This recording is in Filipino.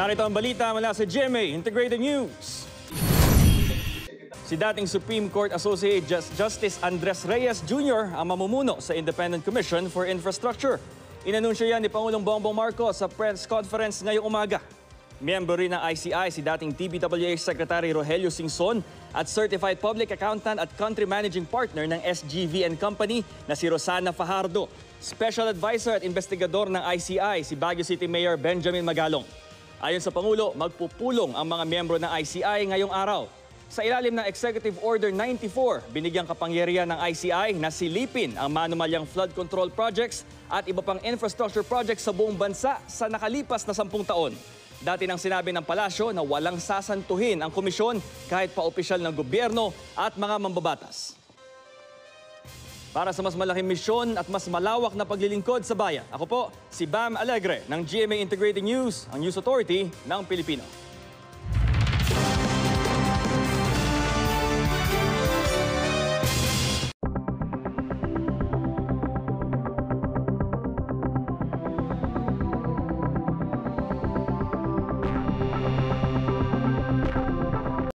Narito ang balita mula sa GMA Integrated News. Si dating Supreme Court Associate Justice Andres Reyes Jr. ang mamumuno sa Independent Commission for Infrastructure. Inanunsyo yan ni Pangulong Bongbong Marcos sa press conference ngayong umaga. Miyembro rin ng ICI si dating TBWA Secretary Rogelio Singson at Certified Public Accountant at Country Managing Partner ng SGV & Company na si Rosana Fajardo. Special Advisor at Investigador ng ICI si Baguio City Mayor Benjamin Magalong. Ayon sa Pangulo, magpupulong ang mga miyembro ng ICI ngayong araw. Sa ilalim ng Executive Order 94, binigyang kapangyarihan ng ICI na silipin ang manumalyang flood control projects at iba pang infrastructure projects sa buong bansa sa nakalipas na 10 taon. Dati nang sinabi ng palasyo na walang sasantuhin ang komisyon kahit pa opisyal ng gobyerno at mga mambabatas. Para sa mas malaking misyon at mas malawak na paglilingkod sa bayan, ako po si Bam Alegre ng GMA Integrated News, ang News Authority ng Pilipino.